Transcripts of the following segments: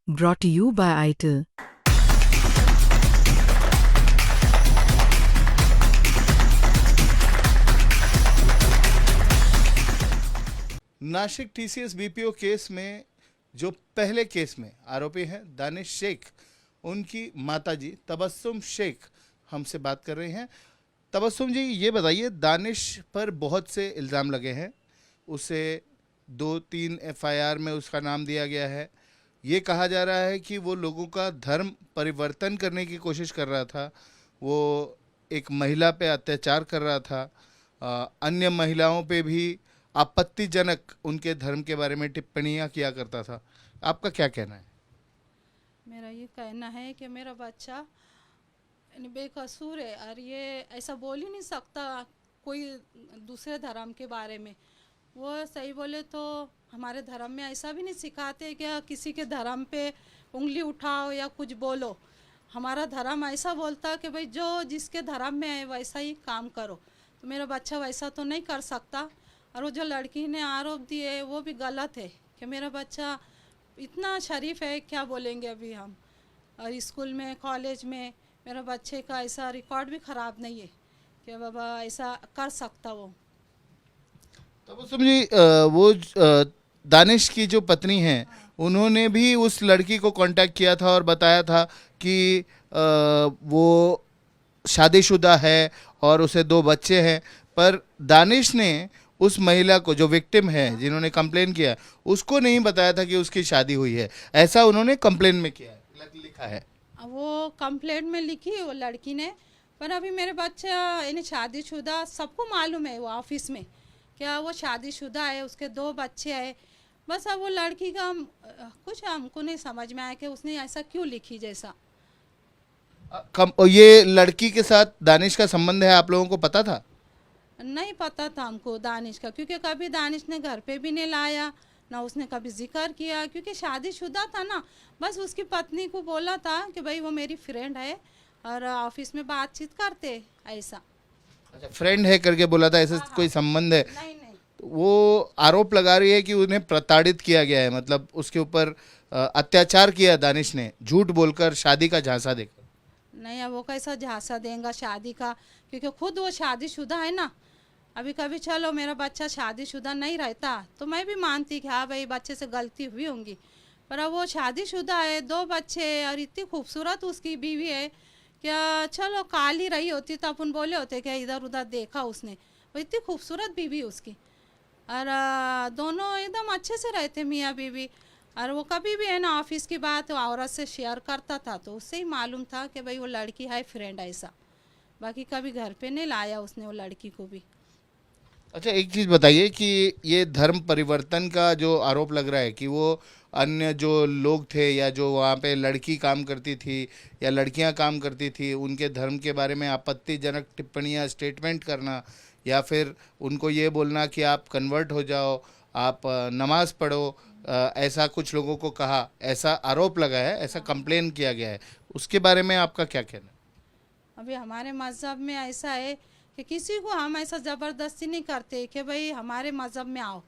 Brought to you by ITIL. Nashik TCS BPO case में जो पहले केस में आरोपी हैं दानिश शेख, उनकी माताजी तबस्सुम शेख हमसे बात कर रही हैं। तबस्सुम जी, ये बताइए, दानिश पर बहुत से इल्ज़ाम लगे हैं, उसे 2-3 एफआईआर में उसका नाम दिया गया है। ये कहा जा रहा है कि वो लोगों का धर्म परिवर्तन करने की कोशिश कर रहा था, वो एक महिला पे अत्याचार कर रहा था, अन्य महिलाओं पे भी आपत्तिजनक उनके धर्म के बारे में टिप्पणियां किया करता था। आपका क्या कहना है? मेरा ये कहना है कि मेरा बच्चा यानी बेकसूर है और ये ऐसा बोल ही नहीं सकता कोई दूसरे धर्म के बारे में। वो सही बोले तो हमारे धर्म में ऐसा भी नहीं सिखाते कि किसी के धर्म पे उंगली उठाओ या कुछ बोलो। हमारा धर्म ऐसा बोलता कि भाई जो जिसके धर्म में है वैसा ही काम करो। तो मेरा बच्चा वैसा तो नहीं कर सकता। और वो जो लड़की ने आरोप दिए वो भी गलत है कि मेरा बच्चा इतना शरीफ है, क्या बोलेंगे अभी हम। और स्कूल में कॉलेज में मेरा बच्चे का ऐसा रिकॉर्ड भी ख़राब नहीं है कि बाबा ऐसा कर सकता वो। तबस्सुम जी, दानिश की जो पत्नी हैं, उन्होंने भी उस लड़की को कांटेक्ट किया था और बताया था कि वो शादीशुदा है और उसे 2 बच्चे हैं, पर दानिश ने उस महिला को, जो विक्टिम है, जिन्होंने कंप्लेन किया, उसको नहीं बताया था कि उसकी शादी हुई है। ऐसा उन्होंने कंप्लेन में किया है, लिखा है। वो कंप्लेंट में लिखी वो लड़की ने। पर अभी मेरे बच्चा यानी शादीशुदा, सबको मालूम है वो ऑफिस में क्या वो शादीशुदा है, उसके 2 बच्चे हैं। बस अब वो लड़की का कुछ हमको नहीं समझ में आया कि उसने ऐसा क्यों लिखी जैसा। ये लड़की के साथ दानिश का संबंध है, आप लोगों को पता था? नहीं पता था हमको दानिश का, क्योंकि कभी दानिश ने घर पे भी नहीं लाया ना उसने कभी जिक्र किया, क्योंकि शादीशुदा था ना। बस उसकी पत्नी को बोला था कि भाई वो मेरी फ्रेंड है और ऑफिस में बातचीत करते ऐसा। अच्छा, फ्रेंड है करके बोला था, ऐसा हाँ हाँ। कोई संबंध है? नहीं नहीं। तो वो आरोप लगा रही है कि उन्हें प्रताड़ित किया गया है, मतलब उसके ऊपर अत्याचार किया दानिश ने, झूठ बोलकर, शादी का झांसा देकर। नहीं, अब वो कैसा झांसा देगा शादी का, क्योंकि खुद वो शादीशुदा है ना। अभी कभी चलो मेरा बच्चा शादीशुदा नहीं रहता तो मैं भी मानती कि हाँ भाई बच्चे से गलती हुई होंगी। पर अब वो शादीशुदा है, 2 बच्चे है और इतनी खूबसूरत उसकी बीवी है। क्या चलो काली रही होती तो अपन बोले होते क्या इधर उधर देखा उसने। वो इतनी खूबसूरत बीवी उसकी। और दोनों एकदम अच्छे से रहते मियाँ बीवी। और वो कभी भी है ना ऑफिस की बात वो औरत से शेयर करता था तो उससे ही मालूम था कि भाई वो लड़की है फ्रेंड ऐसा। बाकी कभी घर पे नहीं लाया उसने वो लड़की को भी। अच्छा, एक चीज़ बताइए कि ये धर्म परिवर्तन का जो आरोप लग रहा है कि वो अन्य जो लोग थे या जो वहाँ पे लड़की काम करती थी या लड़कियाँ काम करती थी, उनके धर्म के बारे में आपत्तिजनक टिप्पणियाँ, स्टेटमेंट करना, या फिर उनको ये बोलना कि आप कन्वर्ट हो जाओ, आप नमाज पढ़ो, ऐसा कुछ लोगों को कहा, ऐसा आरोप लगा है, ऐसा कंप्लेन किया गया है, उसके बारे में आपका क्या कहना है? अभी हमारे मज़हब में ऐसा है कि किसी को हम ऐसा ज़बरदस्ती नहीं करते कि भाई हमारे मज़हब में आओ।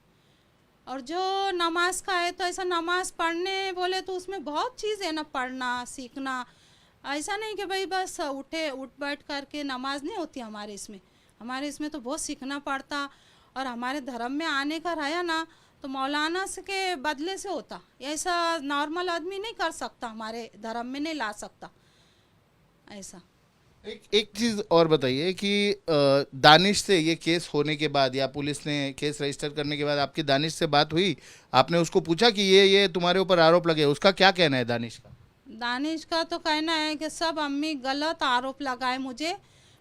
और जो नमाज का है तो ऐसा नमाज पढ़ने बोले तो उसमें बहुत चीज़ है ना, पढ़ना सीखना। ऐसा नहीं कि भाई बस उठ बैठ करके नमाज नहीं होती हमारे इसमें। हमारे इसमें तो बहुत सीखना पड़ता। और हमारे धर्म में आने का रहा ना तो मौलाना से के बदले से होता। ऐसा नॉर्मल आदमी नहीं कर सकता, हमारे धर्म में नहीं ला सकता ऐसा। एक चीज़ और बताइए कि दानिश से ये केस होने के बाद या पुलिस ने केस रजिस्टर करने के बाद आपकी दानिश से बात हुई? आपने उसको पूछा कि ये तुम्हारे ऊपर आरोप लगे, उसका क्या कहना है दानिश का? दानिश का तो कहना है कि सब अम्मी गलत आरोप लगाए मुझे।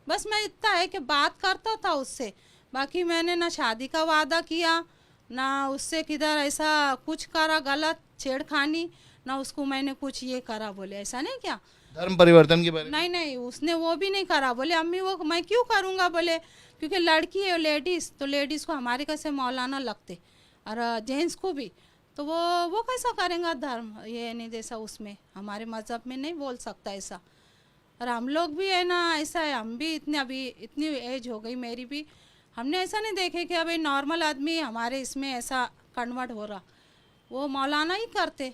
बस मैं इतना है कि बात करता था उससे। बाकी मैंने ना शादी का वादा किया ना उससे किधर ऐसा कुछ करा गलत छेड़खानी, ना उसको मैंने कुछ ये करा बोले ऐसा नहीं क्या। धर्म परिवर्तन के बारे में? नहीं नहीं, उसने वो भी नहीं करा। बोले अम्मी वो मैं क्यों करूँगा बोले, क्योंकि लड़की है लेडीज़ तो लेडीज़ को हमारे कैसे मौलाना लगते और जेंट्स को भी। तो वो कैसा करेंगे धर्म, ये नहीं जैसा उसमें हमारे मज़हब में नहीं बोल सकता ऐसा। और हम लोग भी है ना ऐसा है, हम भी इतने अभी इतनी एज हो गई मेरी भी, हमने ऐसा नहीं देखे कि अभी नॉर्मल आदमी हमारे इसमें ऐसा कन्वर्ट हो रहा। वो मौलाना ही करते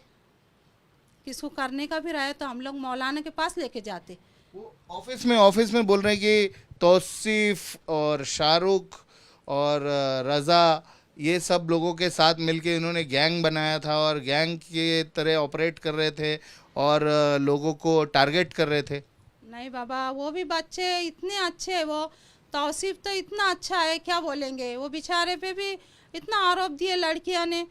किसको करने का भी रहे तो हम लोग मौलाना के पास लेके जाते। वो ऑफिस में बोल रहे हैं कि तौसीफ और शाहरुख और रज़ा ये सब लोगों के साथ मिलके इन्होंने गैंग बनाया था और गैंग के तरह ऑपरेट कर रहे थे और लोगों को टारगेट कर रहे थे। नहीं बाबा, वो भी बच्चे इतने अच्छे हैं, वो तौसीफ तो इतना अच्छा है क्या बोलेंगे, वो बेचारे पे भी इतना आरोप दिए लड़कियां ने।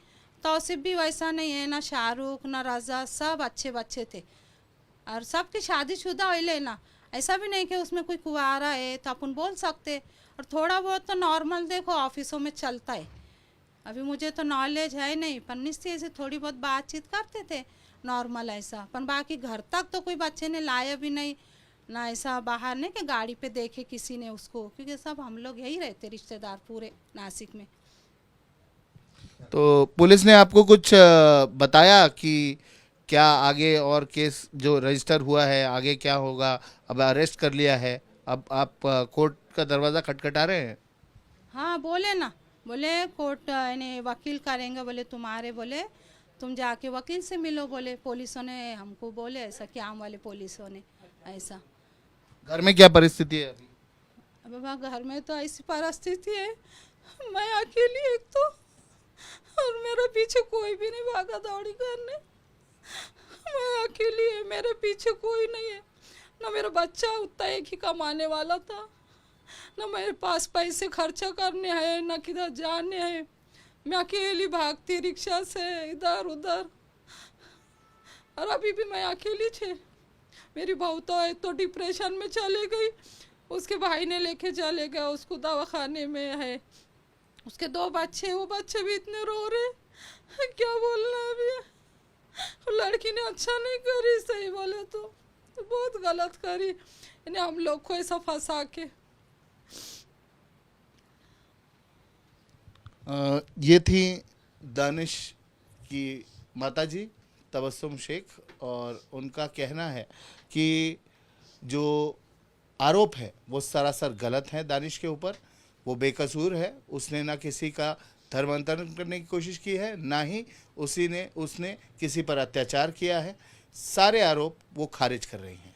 तौसीफ भी वैसा नहीं है, ना शाहरुख ना रज़ा, सब अच्छे बच्चे थे और सबकी शादीशुदा हो लेना, ऐसा भी नहीं कि उसमें कोई कुंवारा है तो अपन बोल सकते। और थोड़ा बहुत तो नॉर्मल देखो ऑफिसों में चलता है, अभी मुझे तो नॉलेज है नहीं, पर निश्चय से थोड़ी बहुत बातचीत करते थे नॉर्मल ऐसा, पर बाकी घर तक तो कोई बच्चे ने लाया भी नहीं, ना ऐसा बाहर नहीं कि गाड़ी पे देखे किसी ने उसको, क्योंकि सब हम लोग यही रहते रिश्तेदार पूरे नासिक में। तो पुलिस ने आपको कुछ बताया कि क्या आगे और केस जो रजिस्टर हुआ है आगे क्या होगा? अब अरेस्ट कर लिया है, अब आप कोर्ट का दरवाज़ा खटखटा रहे हैं? हाँ बोले ना, बोले कोर्ट यानी वकील करेंगे, बोले तुम्हारे, बोले तुम जाके वकील से मिलो, बोले पुलिसों ने हमको बोले ऐसा, क्या वाले पुलिसों ने ऐसा। घर में क्या परिस्थिति है अभी? अब बाबा घर में तो ऐसी परिस्थिति है, मैं अकेली एक तो, और मेरे पीछे कोई भी नहीं भागा दौड़ी करने, मैं अकेली है, मेरे पीछे कोई नहीं है, ना मेरा बच्चा उतना एक ही कमाने वाला था, ना मेरे पास पैसे खर्चा करने हैं, ना किधर जाने हैं, मैं अकेली भागती रिक्शा से इधर उधर, और अभी भी मैं अकेली थी। मेरी बहू तो एक तो डिप्रेशन में चले गई, उसके भाई ने लेके चले गया, उसको दवाखाने में है, उसके 2 बच्चे, वो बच्चे भी इतने रो रहे, क्या बोलना अभी। लड़की ने अच्छा नहीं करी, सही बोले तो बहुत गलत करी, इन्हें हम लोग को ऐसा फंसा के। ये थी दानिश की माताजी तबस्सुम शेख, और उनका कहना है कि जो आरोप है वो सरासर गलत है दानिश के ऊपर, वो बेकसूर है, उसने ना किसी का धर्मांतरण करने की कोशिश की है, ना ही उसने किसी पर अत्याचार किया है, सारे आरोप वो खारिज कर रही हैं।